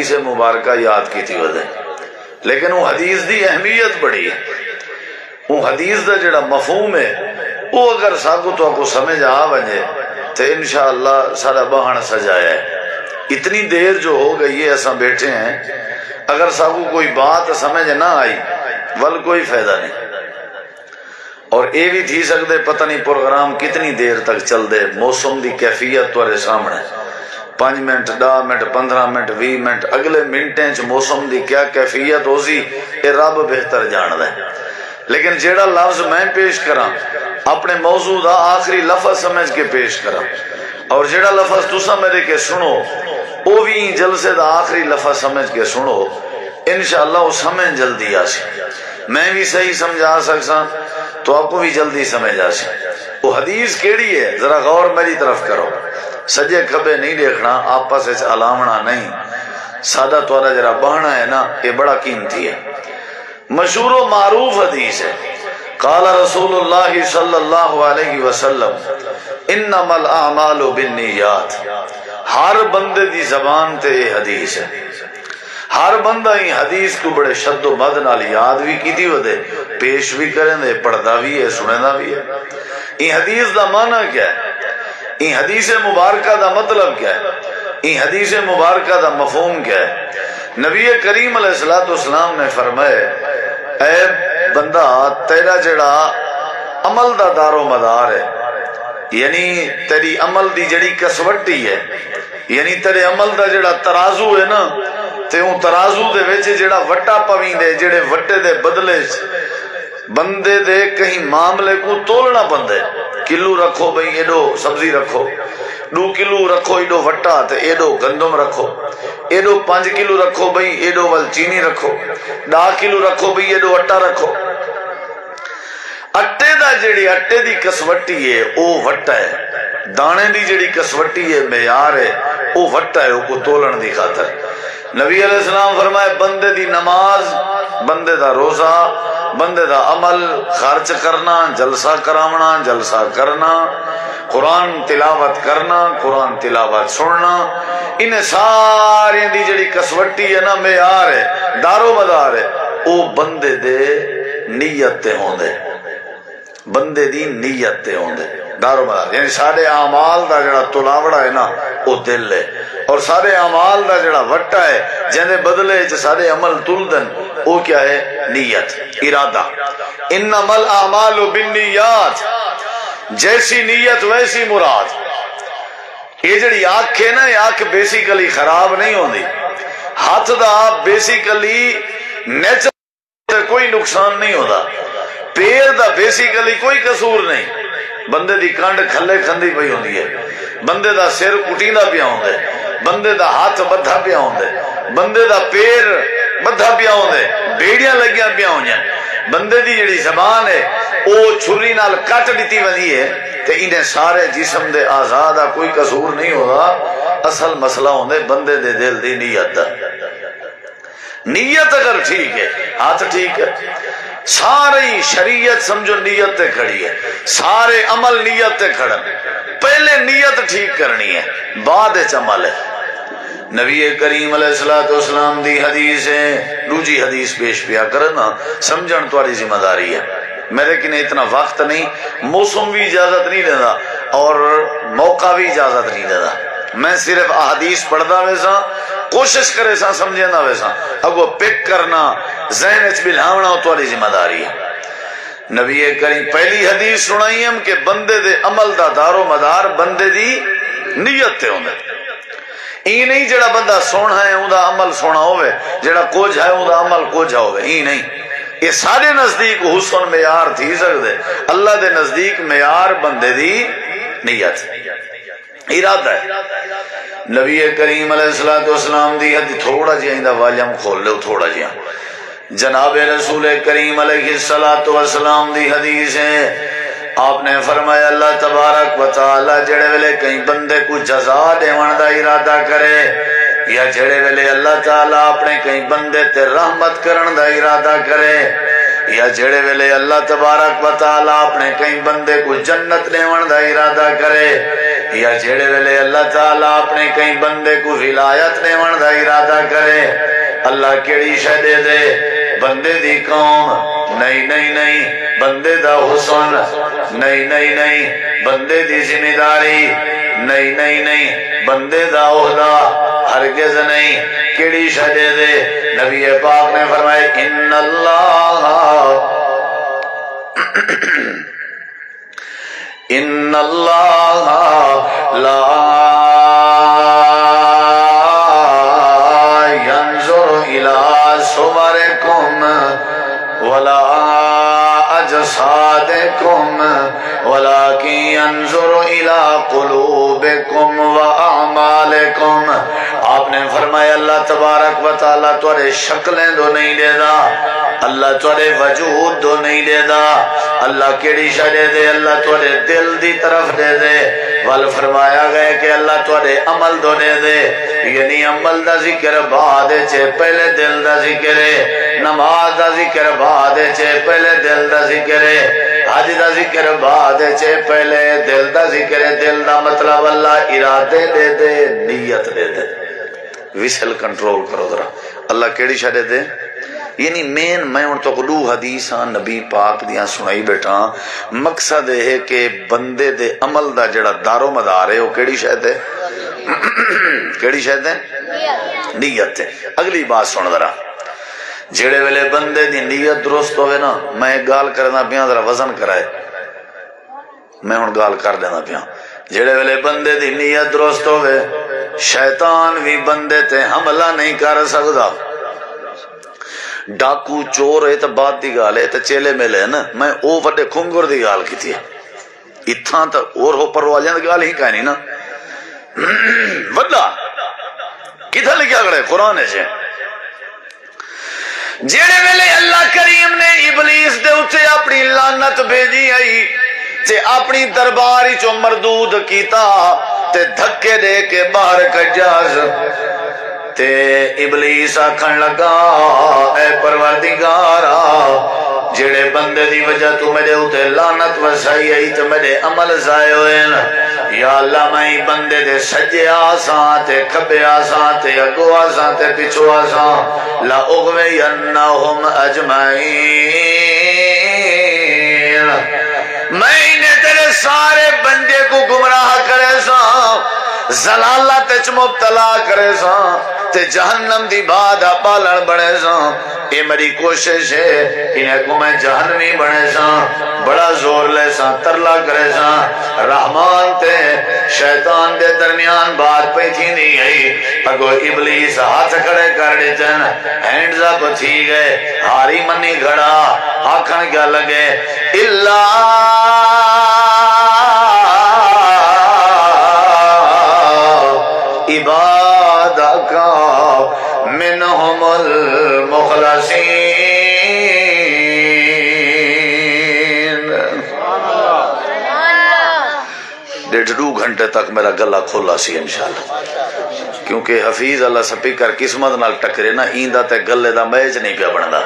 حدیث مبارکہ یاد کی تھی وجہ، لیکن وہ حدیث دی اہمیت بڑی ہے، وہ حدیث دا جڑا مفہوم ہے وہ اگر ساکو تو آپ کو سمجھ آ بجے تو انشاءاللہ سارا بہان سجایا ہے۔ اتنی دیر جو ہو گئی ہے ایسا بیٹھے ہیں، اگر ساکو کوئی بات سمجھ نہ آئی ول کوئی فائدہ نہیں، اور یہ بھی تھی سکتے پتہ نہیں پروگرام کتنی دیر تک چل دے، موسم دی کیفیت تورے سامنے 5 منٹ 10 منٹ 15 منٹ 20 منٹ اگلے منٹیں چ موسم دی کیا کیفیت ہو سی یہ رب بہتر جان دے، لیکن جیڑا لفظ میں پیش کراں اپنے موضوع دا آخری لفظ سمجھ کے پیش کراں، اور جیڑا لفظ تسا میرے کے سنو وہ بھی جلسے دا آخری لفظ سمجھ کے سنو، انشاءاللہ وہ سمجھ جلدی آسی، میں بھی صحیح سمجھا سکساں تو آپ کو بھی جلدی سمجھ آسی۔ وہ حدیث کیڑی ہے ذرا غور میری طرف کرو، سجے کھبے نہیں دیکھنا، آپس سے علامنا نہیں، سادہ توارا جرا بہنا ہے نا، یہ بڑا قیمتی ہے۔ مشہور و معروف حدیث ہے، قال رسول اللہ صلی اللہ علیہ وسلم انما الاعمال بالنیات، ہر بندے دی زبان تے یہ حدیث ہے، ہر بندہ ہی حدیث کو بڑے شد و مد نال یاد بھی کی تھی ودے، پیش بھی کریں دے، پڑھدا بھی ہے، سننا بھی ہے۔ یہ حدیث دا معنی کیا ہے؟ یہ حدیث مبارکہ دا مطلب کیا ہے؟ یہ حدیث مبارکہ دا مفہوم کیا ہے؟ نبی کریم علیہ السلام نے فرمائے اے بندہ تیرا جڑا عمل دا دار و مدار ہے، یعنی تیری عمل دی جڑی کسوٹی ہے، یعنی تیرے عمل دا جڑا ترازو ہے نا، تے اون ترازو دے وچ جڑا وٹا پویں دے، جڑے وٹے دے بدلے بندے دے کہیں معاملے کو تولنا بندے، کلو رکھو بھئی ایڈو سبزی رکھو، 2 کلو رکھو ایڈو وٹا تے ایڈو گندم رکھو، ایڈو 5 کلو رکھو بھئی ایڈو ول چینی رکھو، 10 کلو رکھو بھئی ایڈو اٹا رکھو۔ اٹے دا جڑی اٹے دی کسوٹی ہے او وٹا ہے، دانے دی جڑی کسوٹی ہے معیار ہے او وٹا ہے، او کو تولن دی خاطر۔ نبی علیہ السلام فرمائے بندے دی نماز، بندے دا روزہ، بندے دا عمل، خرچ کرنا، جلسہ کراونا، جلسہ کرنا، قرآن تلاوت کرنا، قرآن تلاوت سننا، انہیں سارے دی جڑی کسوٹی ہے نا معیار ہے، دارو مدار ہے، او بندے دے نیت تے ہوندے، بندے دی نیت تے ہوندے، دارو مدار، یعنی سارے اعمال دا جڑا تلاوڑا ہے نا وہ دل ہے، اور سارے اعمال دا جڑا وٹا ہے جہنے بدلے سارے عمل تل دن وہ کیا ہے؟ نیت، ارادہ۔ انما الاعمال بالنیات، جیسی نیت ویسی مراد۔ یہ جڑی آنکھ ہے نا، یہ آنکھ بیسیکلی خراب نہیں ہوندی، ہاتھ دا بیسیکلی نیچر کوئی نقصان نہیں ہوتا، پیر دا بیسیکلی کوئی قصور نہیں، بندے دی کانڈ کھلے کھندی پئی ہوندی ہے، بندے دا سر کٹیندا پیا ہوندا ہے، بندے دا ہاتھ بدھا پیا ہوندا ہے، بندے دا پیر بدھا پیا ہوندا ہے، بیڑیاں لگیاں پیا ہوندیاں، بندے دی جڑی زبان ہے او چھری نال کٹ دتی وندی ہے، تے انہیں سارے جسم دے اعضاء دا کوئی قصور نہیں ہوتا، اصل مسئلہ ہوندا ہے بندے دے دل دی نیت دا۔ نیت اگر ٹھیک ہے ہاتھ ٹھیک ہے، ساری شریعت سمجھو نیت تے کھڑی ہے، سارے عمل نیت تے کھڑن، پہلے نیت ٹھیک کرنی ہے بعد عمل ہے۔ نبی کریم علیہ السلام دی حدیث ہے، دوجی حدیث پیش پیا کرنا، سمجھن تمہاری ذمہ داری ہے، میرے کنے اتنا وقت نہیں، موسم بھی اجازت نہیں دینا اور موقع بھی اجازت نہیں دینا، میں صرف احادیث پڑھدا ویسا، کوشش کرے سا سمجھنا ویسا، اگو پک کرنا ذہن وچ بلاونا تمہاری ذمہ داری ہے۔ نبی کریم پہلی حدیث سنائی ہم کہ بندے دے عمل دا دار و مدار بندے دی نیت تے ہوندا، این نہیں جڑا بندہ سونا ہے اوندا عمل سونا ہوئے، جڑا کچھ ہے اوندا عمل کچھ ہوئے، این نہیں، یہ سارے نزدیک حسن معیار تھی سکدے، اللہ دے نزدیک معیار بندے دی نیت ارادہ ہے۔ نبی کریم علیہ السلام دی حدیث تھوڑا جہاں دا والیوم کھول لو، تھوڑا جہاں جناب رسول کریم علیہ السلام دی حدیث ہے، آپ نے فرمایا اللہ تبارک و تعالی جڑے ویلے کئی بندے کو جزا دیون دا ارادہ کرے، یا جڑے ویلے اللہ تعالی اپنے کئی بندے تے رحمت کرن دا ارادہ کرے، یا جڑے ویلے اللہ تبارک و تعالی اپنے کئی بندے کو جنت دیون دا ارادہ کرے، یا جیڑے ویلے اللہ تعالیٰ اپنے کئی بندے کو ولایت دیون دا ارادہ کرے اللہ کیڑی شے دے دے بندے دی قوم نہیں نہیں نہیں بندے دا حسن نہیں نہیں نہیں بندے دی ذمہ داری نہیں نہیں نہیں بندے دا عہدہ ہرگز نہیں کیڑی شے دے دے نبی پاک نے فرمائے ان اللہ ان اللہ لا ينظر الى صوركم ولا اجسادكم ولكن ينظر الى قلوبكم واعمالكم. آپ نے فرمایا اللہ تبارک و تعالیٰ تورے شکلیں دو نہیں دے دا اللہ تورے وجود دو نہیں دے دا اللہ کیڑی شے دے دے اللہ تورے دل دی طرف دے دے ول فرمایا گئے کہ اللہ تورے عمل دو دے دے یعنی عمل دا ذکر بعد چے پہلے دل دا ذکر ہے نماز دا ذکر بعد چے پہلے دل دا ذکر ہے حج دا ذکر بعد چے پہلے دل دا ذکر ہے دل دا مطلب اللہ ارادے دے دے نیت دے دے ویسل کنٹرول کرو ذرا اللہ کیڑی شے دے دے یعنی مین میں ان تو دو حدیثاں نبی پاک دیاں سنائی بیٹھا مقصد ہے کہ بندے دے عمل دا جڑا دارو مدار ہے وہ کیڑی شے تے کیڑی شے تے نیت تے. اگلی بات سن ذرا جڑے ویلے بندے دی نیت درست ہوئے نا میں گال کرنا پیا ذرا وزن کرائے میں ہن گال کر دینا پیا جڑے ویلے بندے دی نیت درست ہوئے شیطان بھی بندے تے حملہ نہیں کر سکدا ڈاکو چور ہے تو بات دی گال ہے تو چیلے ملے ہے نا میں او وڈے کھنگر دی گال کی تھی اتھاں تا اور ہو پروالیاں دی گال ہی کہنی نا وڈا کتھا لکھیا گڑے قرآن ہے جیڑے ویلے اللہ کریم نے ابلیس دے اتے اپنی لعنت بھیجی آئی تے اپنی درباری چو مردود کیتا تے دھکے دے کے باہر کجاز تے ابلیس آکھن لگا اے پروردگارا جڑے بندے دی وجہ تو میرے اتے لعنت وسائی آئی تے میرے عمل ضائع ہوئے نا یا اللہ میں بندے دے سجے آساں تے کھبے آساں تے اگو آساں تے پچھو آساں لا اغوینہم اجمعین میں انہیں تیرے سارے بندے کو گمراہ کرے ساں زلالت چ مبتلا کرے ساں تے جہنم دی بادہ پالن بڑے ساں اے میری کوشش ہے انہیں کو میں جہنمی بڑے ساں بڑا زور لے ساں ترلا کرے ساں رحمان تے شیطان دے درمیان بات پہ تھی نہیں گئی اگو ابلیس ہاتھ کھڑے کر دیتن ہینڈز اپ تھی گئے ہاری منی گھڑا آکھن کیا لگے عبادک منہم المخلصین. ڈیڑھ دو گھنٹے تک میرا گلہ کھولا سی انشاءاللہ کیونکہ حفیظ اللہ سپیکر قسمت نال ٹکرے نا ایندہ تے گلے دا میچ نہیں پیا بندا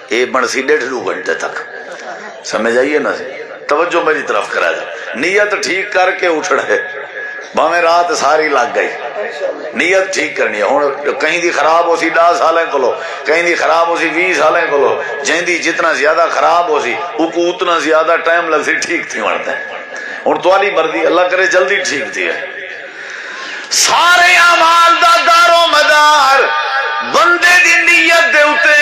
اے بن سی ڈیڑھ دو گھنٹے تک سمجھ آئیے نا توجہ میری طرف کرا جائے نیت ٹھیک کر کے اٹھ رہے باہیں رات ساری لگ گئی نیت ٹھیک کرنی ہے ہوں کہیں دی خراب ہو سی 10 سالیں کو لو کہیں دی خراب ہو سی 20 سالیں کو لو جہیں دی جتنا زیادہ خراب ہو سی اکو اتنا زیادہ ٹائم لگ سی ٹھیک تھی مرتے ہیں ہوں توالی مرضی اللہ کرے جلدی ٹھیک تھی ہے سارے اعمال دا دارو مدار بندے دی نیت دے اتے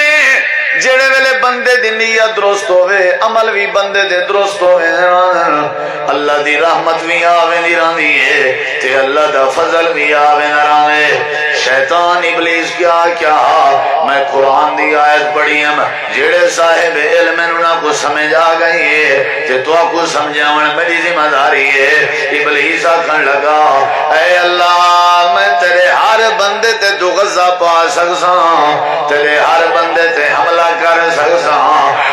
جڑے ویلے بندے دی نیت درست ہوئے عمل بھی بندے دے درست ہوئے اللہ دی رحمت بھی آوے نہیں راندی ہے تے اللہ دا فضل بھی آوے نہ راندے شیطان ابلیس کیا کیا میں قرآن دی آیت پڑھی ہم جڑے صاحب علم انہوں کو سمجھ آ گئی ہے تے تو کو سمجھاون میری ذمہ داری ہے ابلیس آکھن لگا اے اللہ میں تیرے ہر بندے تے دو غزہ پا سکساں تیرے ہر بندے تے حملہ کر سکساں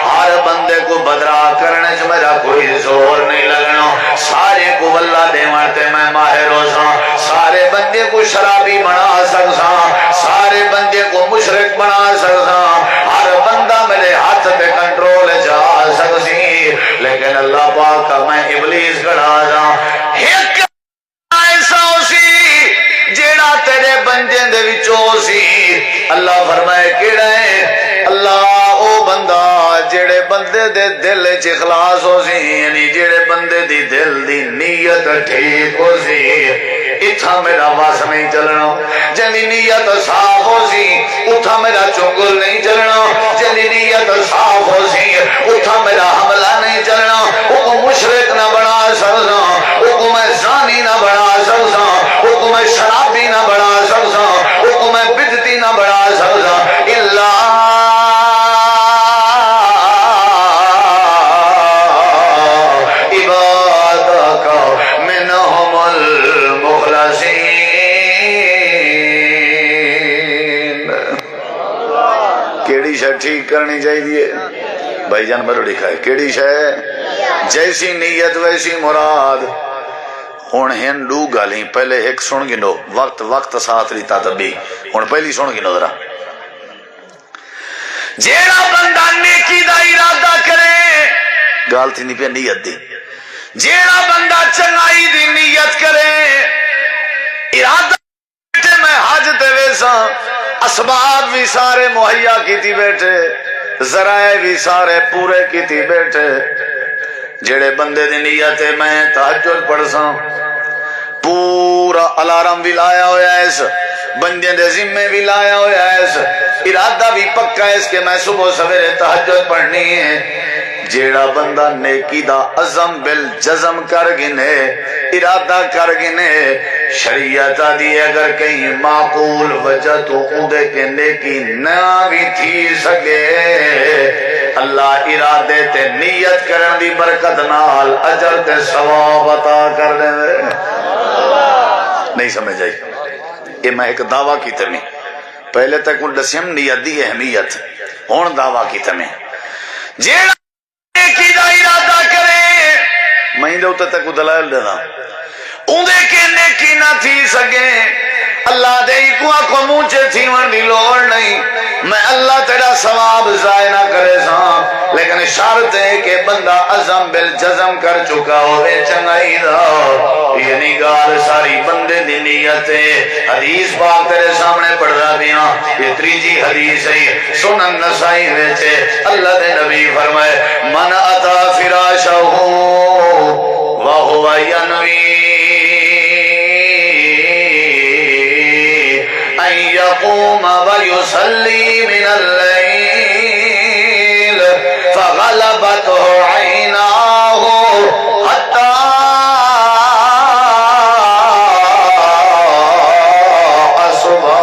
ہر بندے کو بدرا کرنے سے میرا کوئی زور نہیں لگنا سارے کو واللہ دے مرتے میں ماہر ہوساں سارے بندے کو شرابی بنا سکساں سارے بندے کو مشرک بنا سکساں ہر بندہ میرے ہاتھ پہ کنٹرول جا سکسی لیکن اللہ پاک کا میں ابلیس کھڑا جا اللہ فرمائے کیڑا ہے؟ اللہ او بندہ جڑے بندے دے دل وچ اخلاص ہو سی، یعنی جڑے بندے دی دل دی نیت ٹھیک ہو سی، اتھا میرا واس نہیں چلنا، جنی نیت صاف ہو سی اتھا میرا چنگل نہیں چلنا، جنی نیت صاف ہو سی اتھا میرا حملہ نہیں چلنا، وہ مشرک نہ بنا سکتا، وہ میں زانی نہ بنا سکتا، وہ میں شرابی نہ بنا سکتا، وہ میں بدتی نہ بنا سکتا، اللہ ٹھیک کرنی چاہیے بھائی جان میرے لکھا ہے کیڑی شے جیسی نیت ویسی مراد۔ ہن ہندو گالیں پہلے ایک سن گنو وقت ساتھ لیتا تبھی ہن پہلی سن گنو ذرا۔ جیڑا بندہ نیکی دا ارادہ کرے گال تھی نہیں پہ نیت دی، جیڑا بندہ چنگائی دی نیت کرے ارادہ میں حج تے ویسا اسباب بھی سارے مہیا کیتی بیٹھے، ذرائع بھی سارے پورے کیتی بیٹھے، جڑے بندے دی نیت ہے میں تہجد پڑھ ساں، پورا الارم بھی لایا ہویا ہے، اس بندے دے ذمے بھی لایا ہویا ہے، اس ارادہ بھی پکا ہے اس کہ میں صبح سویرے تہجد پڑھنی ہے، جیڑا بندہ نیکی دا عزم بالجزم کر گنے ارادہ کر گنے شریعت دی اگر کہیں معقول وجہ تو اندے کے نیکی نہ بھی تھی سکے اللہ ارادے تے نیت کرن دی برکت نال اجر تے ثواب عطا کر دے۔ نہیں سمجھ آئی؟ یہ میں ایک دعویٰ کی تمہیں پہلے تک ان دسیم نیت دی اہمیت ہون دعویٰ کی تمہیں جیڑا نیکی دا ارادہ کرے میں دے ہوتا تک دلائل دینا اندے کے نیکی نہ تھی سکے اللہ دے کو مونچے تھی من دی لوڑ نہیں میں اللہ تیرا ثواب ضائع نہ کرے ساں لیکن شرط ہے کہ بندہ عزم بالجزم کر چکا ہوئے چنگائی دا یعنی گال ساری بندے دی نیت ہے۔ حدیث پاک تیرے سامنے پڑھ رہا بھی ہاں یہ تریجی حدیث ہے سنن نسائی ویچے اللہ دے نبی فرمائے من اتا فراشہ وہو ینوی ان یقوم ویسلی من اللیل فغلبتہ عیناہ حتی اصبح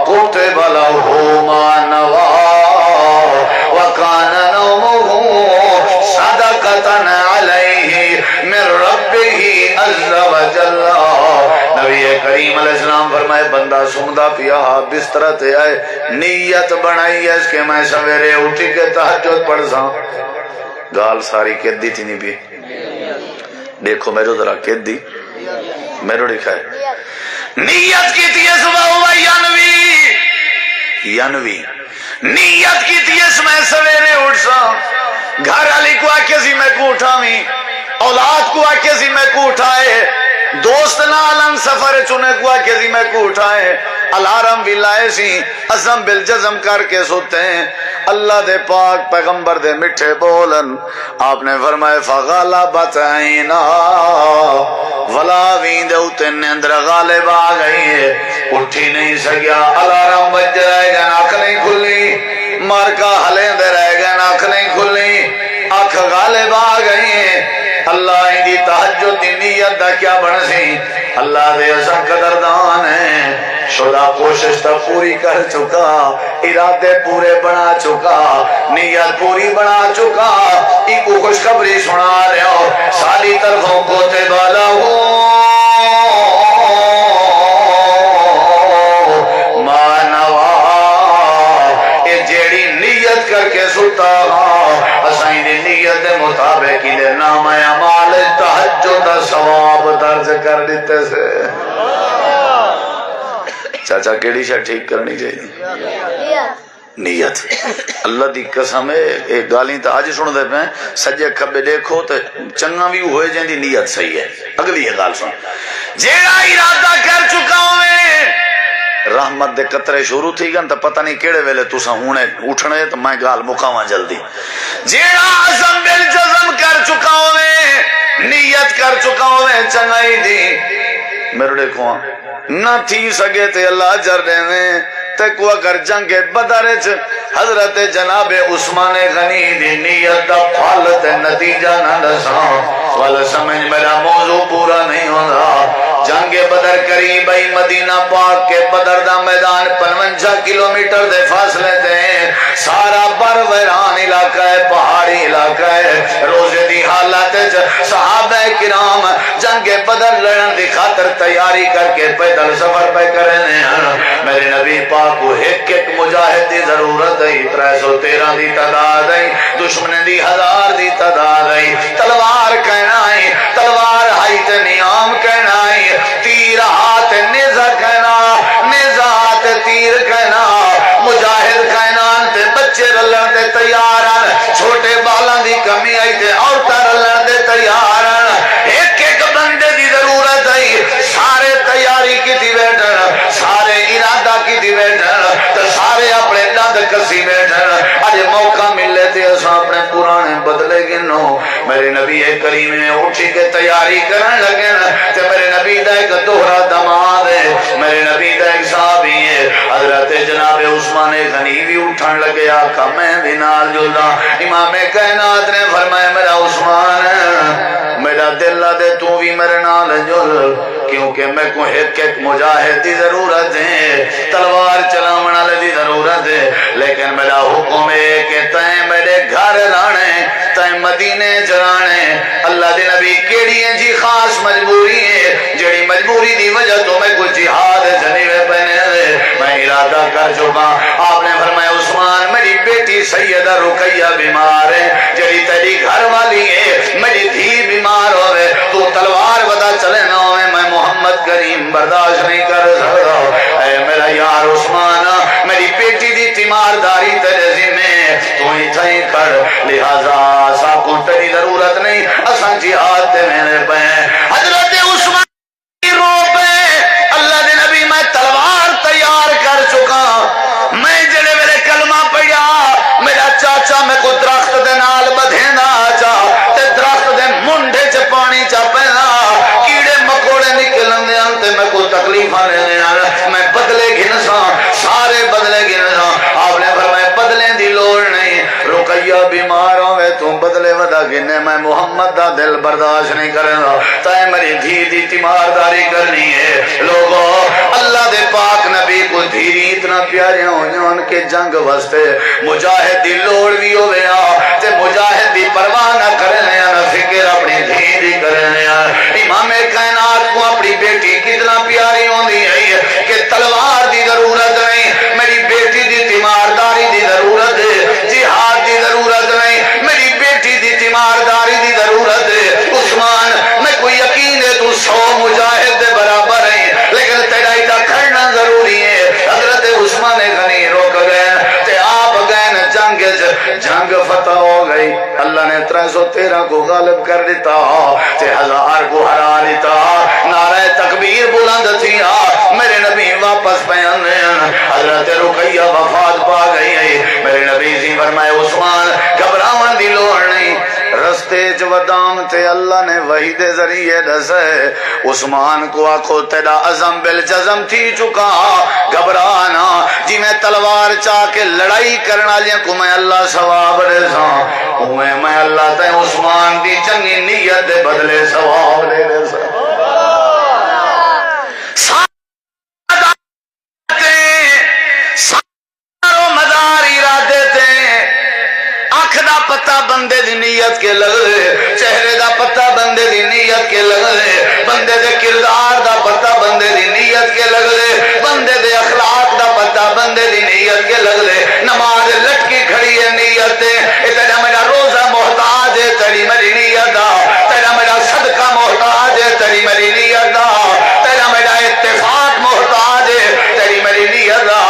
کتب لہ ما نوا وکان نومہ صدقتا علیہ من ربہ عز وجل۔ نبی کریم علیہ السلام فرمائے بندہ سمدہ پیا بستر تے آئے نیت بنائی ہے اس کے میں سویرے اٹھی کے تہجد پڑھ ساں گال ساری کہت دی تھی نہیں بھی دیکھو میرے ذرا کہت دی میرے لکھا ہے نیت کی تھی اس میں ینوی نیت کی تھی اس میں سویرے اٹھ ساں گھر علی کو آکے سی میں کو اٹھاویں اولاد کو آکے سی میں کو اٹھائے دوست نالم سفر چنے کو آکے سی میں کو اٹھائے الارم بھی لائے سی عزم بالجزم کر کے سوتے ہیں اللہ دے پاک پیغمبر دے مٹھے بولن آپ نے فرمائے فغلبت عینا ولا ویندے اتے نیندر غالب آ گئی ہے اٹھی نہیں سکیا الارم بج رہے گا آنکھ نہیں کھلی مارکا ہلیندے رہے گا آنکھ نہیں کھلی آنکھ غالب آ گئی ہے اللہ دی تہجد دی نیت دا کیا بن سی اللہ دے اصل قدردان ہے شدہ کوشش تا پوری کر چکا ارادے پورے بنا چکا نیت پوری بنا چکا ایک خوشخبری سنا رہے ہو ساری طرفوں کو تے بالا ہو مانوا اے جیڑی نیت کر کے ستا اسائیں دی نیت دے مطابق ہی دے نام اعمال تہجد دا ثواب درج کر دیتے سے۔ چاچا کیڑی شاہ ٹھیک کرنی چاہیے نیت اللہ دی قسم ہے ایک گالیں تا آج سن دے پہ سجے کھبے دیکھو تو چنگا بھی ہوئے جائیں دی نیت صحیح ہے۔ اگلی یہ گال سن جیڑا ارادہ کر چکا ہوئے رحمت دے قطرے شروع تھی گن تو پتہ نہیں کیڑے ویلے تسا ہونے اٹھنے تو میں گال مکاواں جلدی جیڑا عزم بالجزم کر چکا ہوئے نیت کر چکا ہوئے چنگائی دی میرے دیکھو نہ تھی سگے تے اللہ جر دے میں تکو اگر جنگ بدر حضرت جناب عثمان غنی دی نیت دا پھل تے نتیجہ نہ دساں والا سمجھ میرا موضوع پورا نہیں ہوگا جنگ بدر قریب ہی مدینہ پاک کے بدر دا میدان 55 کلومیٹر دے فاصلے تے سارا بر ویران علاقہ ہے پہاڑی علاقہ ہے روزے دی حالت صحابہ کرام جنگ بدر لڑن دی خاطر تیاری کر کے پیدل سفر پہ کرنے میرے نبی پاک کو ایک ایک مجاہد دی ضرورت ہے 313 دی تعداد ہے دشمن دی 1000 دی تعداد ہے تلوار کہنا ہے تلوار ہائی تے نیام کہنا ہے تیر ہاتھ نیزہ کہنا نیزہ ہاتھ تیر کہنا مجاہد کہنان تے بچے رلن تے تیارن چھوٹے بالاں دی کمی آئی تے عورتاں رلن تے تیارن ایک ایک بندے دی ضرورت ہے سارے تیاری کی تھی بیٹھن سارے ارادہ کی تھی بیٹھن تو سارے اپنے دند کسی بیٹھن آج موقع ملے تھے اساں اپنے پرانے بدلے گنو میرے نبی کریم نے اٹھی کے تیاری کرن لگے تے میرے نبی دا ایک دوہرا دماد ہے میرے نبی دا ایک صحابی ہے حضرت جناب عثمان غنی بھی اٹھن لگے آقا میں بھی نال جلدا امام کائنات نے فرمایا میرا عثمان میرا دل دے تو بھی میرے نال جل کیونکہ میں کو ایک ایک مجاہد دی ضرورت ہے تلوار چلاون والے دی ضرورت ہے لیکن میرا حکم ہے کہ تیں میرے گھر رانے تیں مدینے جرانے اللہ دے نبی کیڑی ہے جی خاص مجبوری ہے جڑی مجبوری دی وجہ تو میں کچھ جہاد جنیوے پہنے دے میں ارادہ کر چکا آپ نے فرمایا عثمان میری بیٹی سیدہ رقیہ بیمار ہے جڑی تیری گھر والی ہے میری دھی بیمار ہوئے تو تلوار ودا چلے نہ ہوئے میں محمد کریم برداشت نہیں کر سکتا اے میرا یار عثمان میری بیٹی دی تیمارداری تیرے ذمہ تو ہی تھئی کر لہذا سا کو تیری ضرورت نہیں اساں جہاد تے میرے پہ حضرت عثمان رو پہ اللہ دے نبی میں تلوار تیار کر چکا میں جڑے میرے کلمہ پڑھیا میرا چاچا میں کو درخت دے نال بدھینا چا تے درخت دے منڈے چ پانی چا پینا کیڑے مکوڑے نکلن دے تے میں کو تکلیف آنے دے میں بدلے گھنساں سارے بدلے گھنساں آپ نے فرمایا بدلے دی لوڑ نہیں رقیہ بیمار ہوئے تم بدلے ودا گنے میں محمد دا دل برداشت نہیں کرنا تائے میری دھی دی تیمارداری کرنی ہے لوگوں اللہ دے پاک نبی کو دھیری اتنا پیارے ہوں جان کے جنگ وستے مجاہد دی لوڑ بھی ہوئے تے مجاہد دی پرواہ نہ کرنے نہ فکر اپنی دھی دی کرنے امام کائنات کو اپنی بیٹی کتنا پیاری ہوندی ہے کہ تلوار دی ضرورت نہیں میری بیٹی دی تیمارداری دی ضرورت ہے جہاد دی ضرورت نہیں میری بیٹی دی تیمارداری دی ضرورت ہے عثمان میں کوئی یقین ہے تو 100 مجاہد دے برابر ہے لیکن تیرا اتنا کرنا ضروری ہے حضرت عثمان غنی روک گئے تے آپ گئے جنگ فتح ہو گئی اللہ نے 313 کو غالب کر دیتا تے 1000 کو ہرا دیتا نعرہ تکبیر بلند تھی میرے نبی واپس پہنے حضرت رقیہ وفات پا گئی ہے میرے نبی سے فرمائے عثمان گھبراون دی لوڑ نہیں رستے جودام تے اللہ نے وحی دے ذریعے دسے عثمان کو آکھو تیرا عزم بالجزم تھی چکا گھبرانا جی میں تلوار چاہ کے لڑائی کرنا لیا کو میں اللہ ثواب دے ساں میں اللہ تے عثمان دی چنگی نیت دے بدلے ثواب دے ساں پتہ بندے دی نیت کے لگے چہرے دا پتہ بندے دی نیت کے لگے بندے دے کردار دا پتہ بندے دی نیت کے لگے بندے دے اخلاق دا پتہ بندے دی نیت کے لگے نماز لٹکی کھڑی ہے نیت دے تیرا میرا روزہ محتاج ہے تیری میری نیت دا تیرا میرا صدقہ محتاج ہے تیری میری نیت دا تیرا میرا اتفاق محتاج ہے تیری میری نیت دا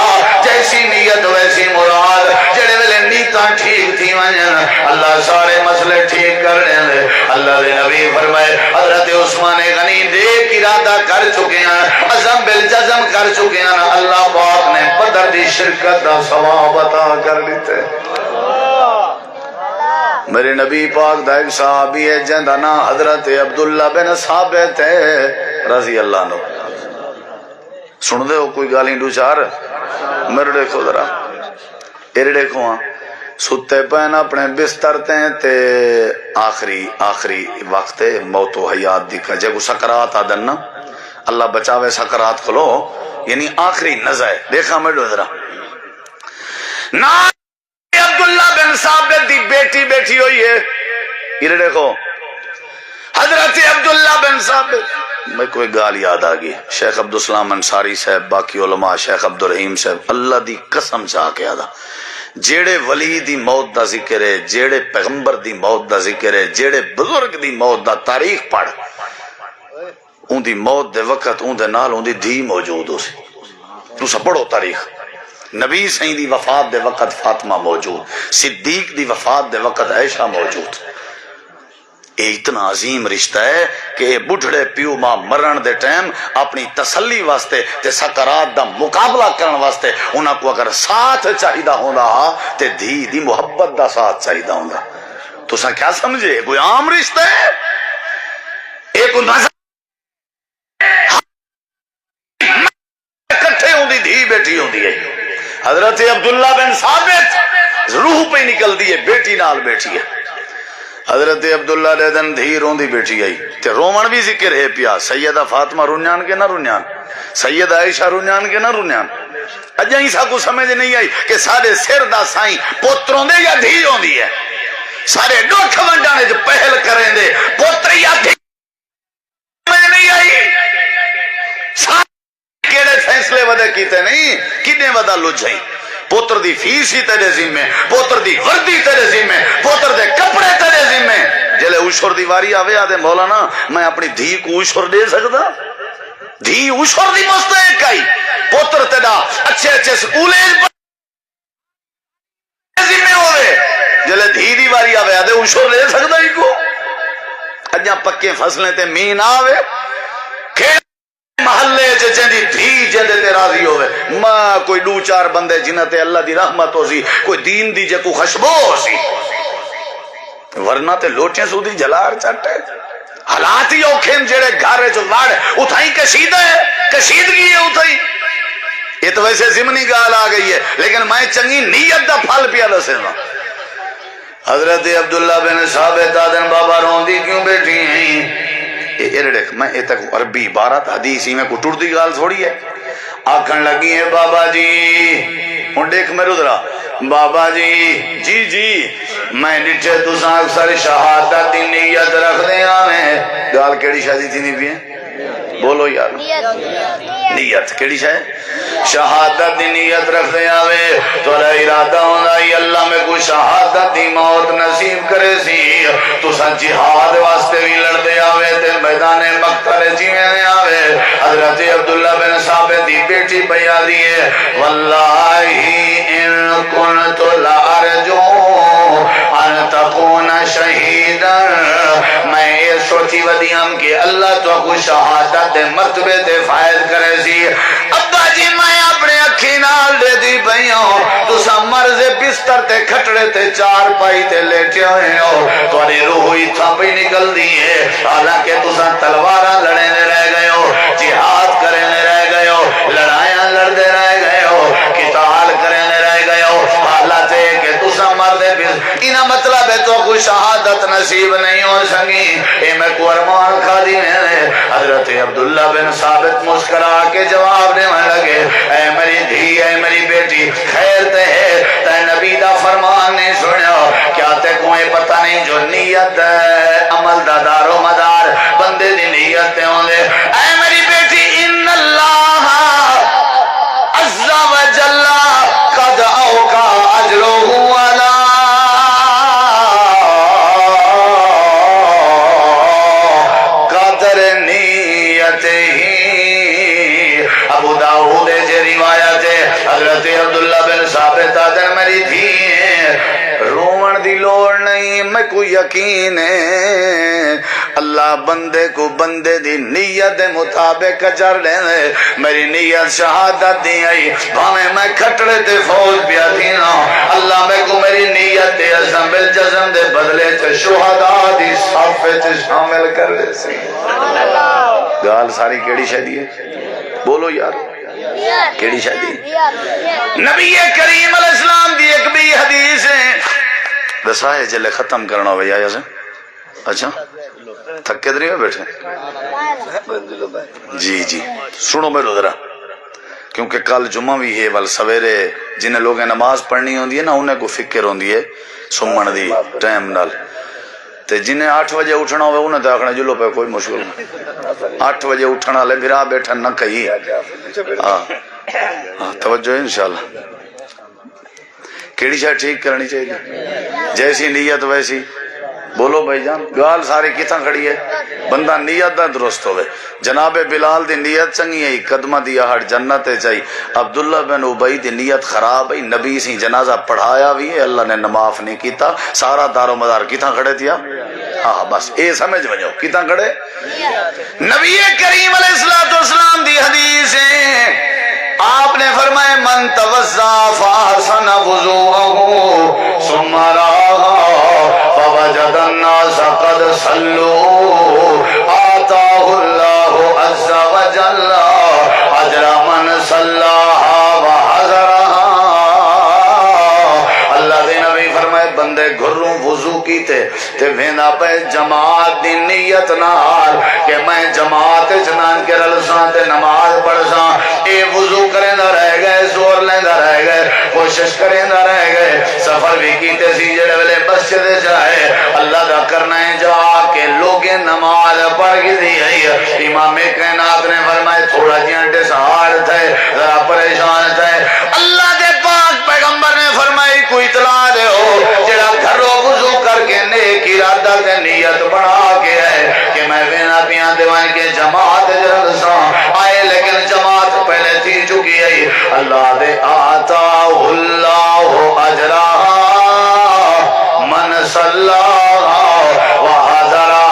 جیسی نیت ویسی مراد جڑے ویلے نیتاں ٹھیک تھی ونجن اللہ سارے مسئلے ٹھیک کر دیں۔ اللہ دے نبی فرمائے حضرت عثمان غنی دیکھ ارادہ کر چکے ہیں، عزم بالجزم کر چکے ہیں، اللہ پاک نے بدر دی شرکت دا ثواب عطا کر لیتے۔ میرے نبی پاک دا ایک صحابی ہے جن دا نام حضرت عبداللہ بن ثابت ہے رضی اللہ عنہ۔ سن دے ہو کوئی گالیں دو چار؟ میرے دیکھو ذرا ایرے دیکھو ہاں ستے پہن اپنے بستر تے آخری وقت موت و حیات دی جے کو سکرات آدن نا اللہ بچاوے سکرات کھلو یعنی آخری نظر دیکھا میرے ذرا نا عبداللہ بن ثابت دی بیٹی بیٹھی ہوئی ہے، یہ دیکھو حضرت عبداللہ بن ثابت۔ میں کوئی گال یاد آگئی، شیخ عبدالسلام انصاری صاحب، باقی علماء، شیخ عبدالرحیم صاحب، اللہ دی قسم چاہ کے آدھا جیڑے ولی دی موت دا ذکر ہے، جیڑے پیغمبر دی موت دا ذکر ہے، جیڑے بزرگ دی موت دا تاریخ پڑھ، ان دی موت دے وقت ان دے نال ان دی دھی موجود ہو سی۔ تو سا پڑھو تاریخ، نبی سائیں دی وفات دے وقت فاطمہ موجود، صدیق دی وفات دے وقت عائشہ موجود۔ یہ اتنا عظیم رشتہ ہے کہ بڑھڑے پیو ماں مرن دے ٹائم اپنی تسلی واسطے تے سکرات دا مقابلہ کرن واسطے انہاں کو اگر ساتھ چاہیدہ ہوندا تے دھی دی محبت دا ساتھ چاہیدہ ہوندا۔ تو سا کیا سمجھے کوئی عام رشتہ ہے؟ ایک نظر کٹھے ہوندی دھی بیٹھی ہوندی ہے۔ حضرت عبداللہ بن ثابت روح پہ نکل دی ہے، بیٹی نال بیٹھی ہے۔ حضرت عبداللہ دے دن دھی روندی بیٹھی آئی تے رومن بھی ذکر ہے پیا، سیدہ فاطمہ رونیان کے نہ رونیان، سیدہ عائشہ رونیان کے نہ رونیان۔ اجا ہی سا کو سمجھ نہیں آئی کہ سارے سر دا سائیں پوتروں دے یا دھی ہوندی ہے، سارے ڈوکھ ونڈانے جو پہل کریں دے پوتر یا دھی سمجھ نہیں آئی۔ سارے کیڑے فیصلے ودے کیتے نہیں، کنے ودا لجھائیں، پوتر دی فیس ہی تیرے ذمہ، پوتر دی وردی تیرے ذمہ، پوتر دے کپڑے تیرے ذمہ۔ جلے اوشور دی واری آوے آدھے مولانا میں اپنی دھی کو اوشور دے سکتا؟ دھی اوشور دی مستحق آئی، پوتر تیرا اچھے سکولے ذمہ ہوئے، جلے دھی دی واری آوے آدھے اوشور دے سکتا ہی کو؟ اجاں پکے فصلیں تے مین آوے کھیل محلے چندی دھی جندے تے راضی ہوئے، ماں کوئی دو چار بندے جنہ تے اللہ دی رحمت ہو سی، کوئی دین دی جے کو خشبو ہو سی، ورنہ تے لوٹیں سودی جلار چاٹے حالات ہی اوکھیں جڑے گھارے جو وڑ اتھائی کشیدہ ہے، کشیدگی ہے اتھائی۔ یہ تو ویسے ضمنی گال آ گئی ہے لیکن میں چنگی نیت دا پھل پیا دسے نا۔ حضرت عبداللہ بن ثابت آدن بابا روندی کیوں بیٹھی ہیں؟ یہ دیکھ میں یہ تک عربی عبارت حدیثی میں کو ٹوٹتی گال تھوڑی ہے۔ آکھن لگی ہے بابا جی، ہن دیکھ میرے ذرا بابا جی جی میں ڈٹھے تساں اکثر شہادت دی نیت رکھ دے آویں، گال کیڑی شادی تھی نہیں بھی ہے؟ بولو یار نیت کیڑی شاید شہادت دی نیت رکھ دے آوے تو ارادہ ہونا اللہ میں کوئی شہادت دی موت نصیب کرے سی تو سا جہاد واسطے بھی لڑ دے آوے تے میدان مقتل جیوے آوے۔ حضرت عبداللہ بن ثابت دی بیٹی بیا دیئے واللہ ان کنت لارجو ان تکون شہیدا، میں یہ سوچی ودیام کہ اللہ تو کو شہادت دے مرتبے تے فائد کرے سی۔ ابا جی میں اپنے اکھی نال دے دی پئیوں تو سا مرض بستر تے کھٹڑے تے چار پائی تے لیٹے ہوئے ہو توڑی روح ہی تھا پہ نکل دی ہے، حالانکہ تو سا تلوارہ لڑے نے رہ گئے ہو، جہاد کرے نے رہ گئے ہو، لڑائیاں لڑ دے رہ گئے ہو، قتال کرے نے رہ گئے ہو، حالت ہے کہ تو سا مرد انہا مطلب ہے تو کوئی شہادت نصیب نہیں ہو سکی۔ اے میں کو ارمان کھا دی میں حضرت عبداللہ بن ثابت مسکرا کے جواب دے میں لگے اے میری دھی اے میری بیٹی خیر تے ہے تے نبی دا فرمان نہیں سنیا کیا تے کوئی پتہ نہیں جو نیت عمل دا دار و مدار بندے دی نیت تے ہوں دے۔ اے میری بیٹی ان اللہ عز و جل قد اوقا اجرہ علی حضرت عبداللہ بن ثابت آدھر میری تھی رومن دی لوڑ نہیں میں کو یقین ہے اللہ بندے کو بندے دی نیت دے مطابق اجر دے میری نیت شہادت دی آئی بھامے میں کھٹڑے تے فوج پیا دینا اللہ میں کو میری نیت دے عزم بالجزم دے بدلے تے شہداء دی صافے تے شامل کر دے سی گال ساری کیڑی شہدی ہے بولو یار کیڑی شہدی نبی کریم علیہ السلام دی ایک بھی حدیث ہے دسائے جلے ختم کرنا ہوئے آیا سے اچھا تھکے دری میں بیٹھے جی جی سنو میرے ذرا کیونکہ کل جمعہ بھی ہے وال سویرے جنہیں لوگیں نماز پڑھنی ہوندی ہے نا انہیں کو فکر ہوندی ہے سمن دی ٹائم نال تے جنہیں 8 بجے اٹھنا ہوئے انہیں تے آکھنا جلو پہ کوئی مشکل نہیں 8 بجے اٹھنا لے بھرا بیٹھا نہ کہی توجہ ہے انشاءاللہ کیڑی شاید ٹھیک کرنی چاہیے جیسی نیت ویسی بولو بھائی جان گال ساری کتنا کھڑی ہے بندہ نیت دا درست ہوئے جناب بلال دی نیت چنگی ہے قدمہ دی آہٹ جنت چاہی عبداللہ بن عبی دی نیت خراب ہے نبی سی جنازہ پڑھایا بھی ہے اللہ نے نماف نہیں کیتا سارا دار و مدار کتنا کھڑے دیا ہاں بس اے سمجھ بجاؤ کتنا کھڑے نبی کریم علیہ السلام دی حدیث ہے آپ نے فرمائے من توضا فاحسن وضوءه ثم راها فوجد الناس قد صلوا آتاه الله عز وجل اجر من صلاها وحضرها اللہ دے نبی فرمائے بندے گھروں وضو کیتے تے وینا پہ جماعت دی نیت نال کہ میں جماعت جنان کے رلساں تے نماز پڑھساں اے وضو کریں دا رہ گئے زور لیں دا رہ گئے کوشش کریں دا رہ گئے سفر بھی کیتے سی جڑے ویلے مسجد جائے اللہ دا کرنا ہے جا کے لوگیں نماز پڑھ کی دی ہے امام کائنات نے فرمائے تھوڑا جیانٹے سہار تھے ذرا پریشان تھے اللہ دے پاک پیغمبر نے فرمائی کوئی اطلاع دے ہو جڑا گھروں وضو کر کے نیک ارادہ تے نیت بنا کے ہے کہ میں وینا پیاں دیوان کے جماعت جلساں آئے لیکن جماعت پہلے تھی چکی ہے اللہ دے آتا اللہ اجرا من صلاح وحضرہ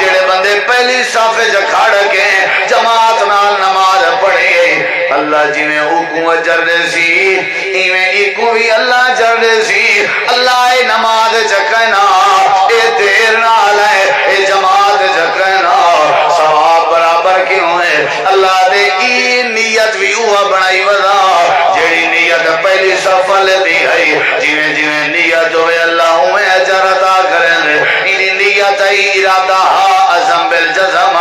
جڑے بندے پہلی صافے جکھاڑ کے جماعت نال نماز پڑھے اللہ جی میں اوکو اجر دے سی ایویں ایکو بھی اللہ اجر دے سی اللہ اے نماز چکنا اے دیر نال ہے اے جماعت چکنا ثواب برابر کیوں ہے اللہ دے ای نیت بھی ہوا بنائی ودا جیڑی نیت پہلی سفل دی ہے جیویں جیویں نیت ہوئے اللہ ہوئے اجر عطا کریں انہی نیت ای ارادہ عزم بالجزم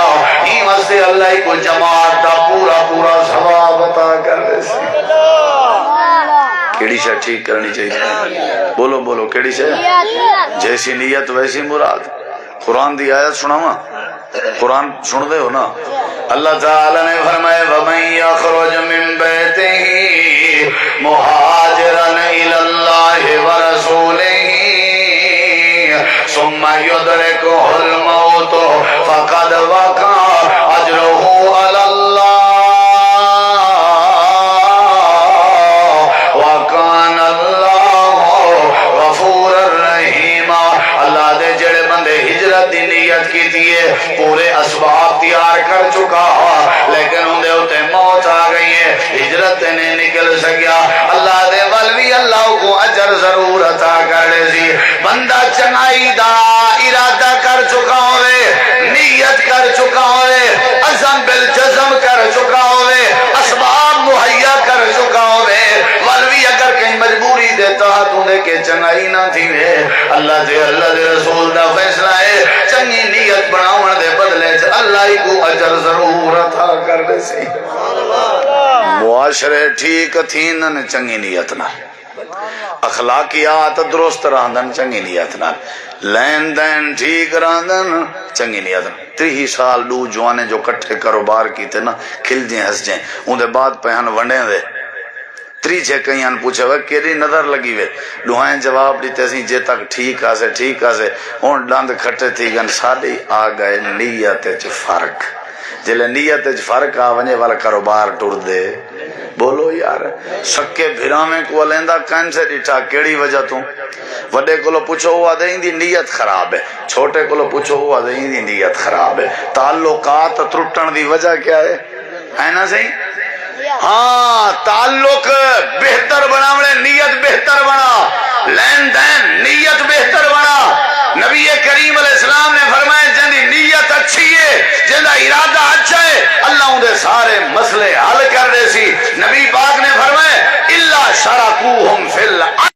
ہی واسطے اللہ کو جماعت دا پورا پورا ثواب عطا کر دے سی کیڑی شاید ٹھیک کرنی چاہیے بولو بولو کیڑی شاید جیسی نیت ویسی مراد قرآن دی آیت سناوا قرآن سن دے ہو نا اللہ تعالی نے فرمائے وَمَن يَخْرُجْ مِن بَيْتِهِ مُهَاجِرًا إِلَى اللَّهِ وَرَسُولِهِ ثُمَّ يُدْرِكُهُ الْمَوْتُ فَقَدْ وَقَعَ أَجْرُهُ عَلَى اللَّهِ وَكَانَ اللَّهُ غَفُورًا رَحِيمًا اللہ دے جڑے بندے ہجرت دی نیت کی دیئے پورے اسباب تیار کر چکا لیکن ان دے ہوتے موت آ گئی ہے ہجرت نے نکل سکیا اللہ دے والوی اللہ کو اجر ضرور عطا کر دے سی بندہ چنائی دا ارادہ کر چکا ہوئے نیت کر چکا ہوئے عزم بالجزم کر چکا ہوئے اسباب مہیا کر چکا ہوئے والوی اگر کہیں مجبوری دیتا تو دے کے چنائی نہ تھی اللہ دے رسول دا فیصلہ ہے چنگی نیت بناون دے بدلے اللہ کو اجر ضرور عطا کر دے سی معاشرے ٹھیک تھینن چنگی نیت نہ اخلاقیات درست راندن چنگی نیت نہ لین دین ٹھیک راندن چنگی نیت نہ 30 سال دو جوانے جو کٹھے کاروبار کیتے نا کھل جائیں ہس جائیں ان دے بعد پہن ونڈیں دے 3 کہیں پوچھے ہوئے کیری نظر لگی ہوئے دعائیں جواب دیتے سی جے تک ٹھیک آسے ان ڈاند کھٹے تھی گن ساڑی آ گئے نیت چ فرق جلے نیت چ فرق آ ونے والا کاروبار ٹر دے بولو یار سکے بھراویں کو لیندہ کین سے ڈٹھا کیڑی وجہ تو وڈے کو پوچھو ہوا دے اندی نیت خراب ہے چھوٹے کو پوچھو ہوا دے اندی نیت خراب ہے تعلقات ترٹن دی وجہ کیا ہے نا صحیح ہاں تعلق بہتر بنا نیت بہتر بنا لین دین نیت بہتر بنا نبی کریم علیہ السلام نے فرمایا جندی نیت اچھی ہے جندہ ارادہ اچھا ہے اللہ ان دے سارے مسئلے حل کر دے سی نبی پاک نے فرمایا الا شرکوہم فی الامر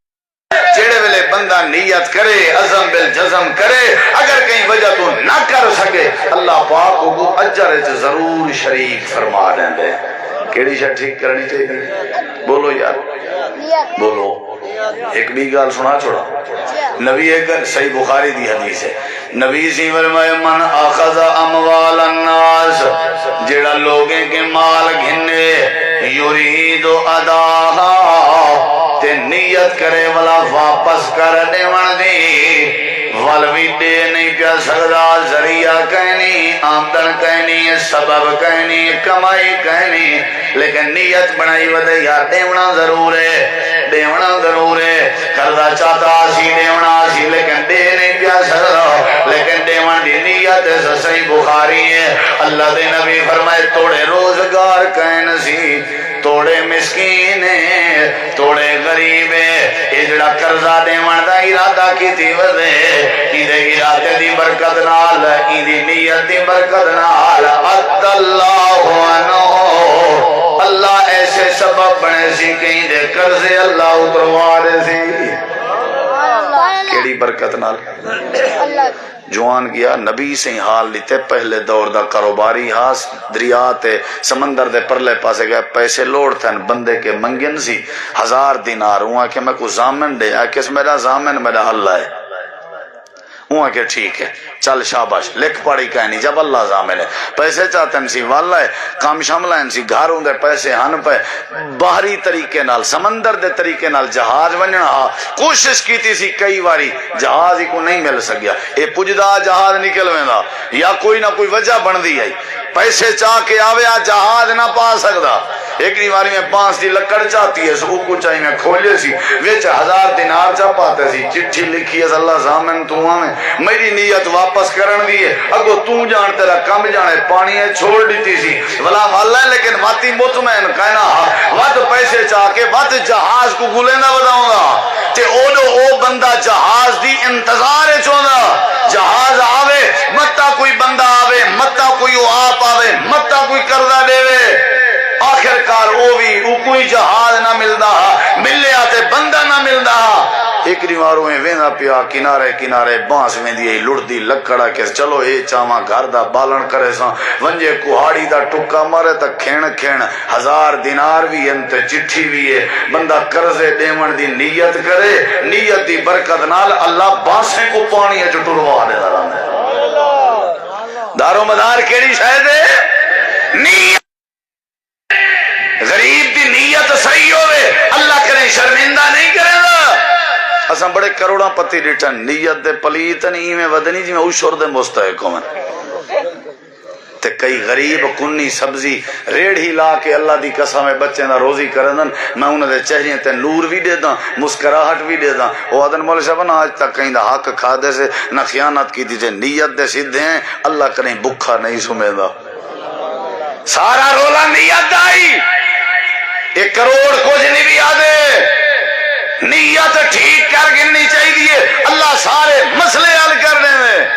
جیڑے ویلے بندہ نیت کرے عزم بالجزم کرے اگر کہیں وجہ تو نہ کر سکے اللہ پاک کو اجر ضرور شریک فرما دیں دے کیڑی شاید ٹھیک کرنی چاہیے بولو یار بولو ایک بھی گال سنا چھوڑا نبی ایک صحیح بخاری دی حدیث ہے نبی سی فرمائے من اخذ اموال الناس جیڑا لوگیں کے مال گھنے یرید اداہا تے نیت کرے والا واپس کر دے دی والوی دے نہیں پیا سکدا ذریعہ کہنی آمدن کہنی سبب کہنی کمائی کہنی لیکن نیت بنائی ودے یار دیونا ضرور ہے کردہ چاہتا سی دیونا سی لیکن دے نہیں پیا سکدا لیکن دیوان دی نیت صحیح بخاری ہے اللہ دے نبی فرمائے توڑے روزگار کہن سی توڑے مسکین توڑے غریب اجڑا قرضہ دیوان دا ارادہ کی تھی وزے ایدے ارادے دی برکت نال ایدی نیت دی برکت نال عد اللہ عنہ اللہ ایسے سبب بنے سی کہیں دے قرضے اللہ اتروا دے سی کیڑی برکت نال جوان گیا نبی سے حال لیتے پہلے دور دا کاروباری ہاس دریا تے سمندر دے پرلے پاسے گئے پیسے لوڑ تھے بندے کے منگن سی 1000 دینار ہوا کہ میں کو زامن دے کس میرا زامن میرا اللہ ہے ہوا کہ ٹھیک ہے چل شاباش لکھ پڑی کہنی جب اللہ زامن ہے پیسے چاہتے ہیں سی واللہ ہے کام شاملہ ہیں سی گھاروں دے پیسے ہن پہ باہری طریقے نال سمندر دے طریقے نال جہاز ونجنا کوشش کی تھی سی کئی واری جہاز ہی کو نہیں مل سکیا اے پجدہ جہاز نکل ویندہ یا کوئی نہ کوئی وجہ بن دی ہے پیسے چاہ کے آوے جہاز نہ پا سکدا ایک باری میں 5 دی لکڑ چاہتی ہے سو کو چاہی میں کھولے سی ویچ 1000 دینار چاہ پاتے سی چٹھی لکھی ہے اللہ زامن تو ہمیں میری نیت واپس کرن دی ہے اگو تو جان تیرا کم جانے پانی ہے چھوڑ دیتی سی ولا والا ہے لیکن ماتی مطمئن کہنا وقت پیسے چاہ کے وقت جہاز کو گلیندہ بتاؤں گا تے او بندہ جہاز دی انتظار چوندہ جہاز آوے متا کوئی بندہ آوے متا کوئی آپ آوے متا کوئی قرضہ دے آخر کار او کوئی جہاز نہ ملدا ملے آتے بندہ نہ ملدا ایک دیواروں میں وینا پیا کنارے کنارے بانس ویندی لڑ دی لکڑا کہ چلو اے چاواں گھر دا بالن کرے سا ونجے کوہاڑی دا ٹکا مارے تا کھین 1000 دینار بھی انت چٹھی بھی ہے بندہ قرضے دیون دی نیت کرے نیت دی برکت نال اللہ بانسیں کو پانی ہے جو ٹروا دے دارو مدار کیڑی شاید ہے نیت غریب دی نیت صحیح ہوئے اللہ کرے شرمندہ نہیں کرے گا اساں بڑے کروڑاں پتی ڈیٹن نیت دے پلیت نہیں میں ودنی جی میں اوشور دے مستحق ہوں تے کئی غریب کنی سبزی ریڑ ہی لا کے اللہ دی قسم ہے بچے نہ روزی کردن میں انہیں دے چہرے تے نور بھی دے داں مسکراہٹ بھی دے داں وہ آدن مولی صاحب نا آج تک کہیں دا حق کھا دے سے نہ خیانت کی دیجے نیت دے سدھے ہیں اللہ کریں بکھا نہیں سمے دا سارا رولا نیت دائی 1 کروڑ کچھ نہیں بھی آدھے نیت ٹھیک کر گننی چاہیے اللہ سارے مسئلے حل کرنے میں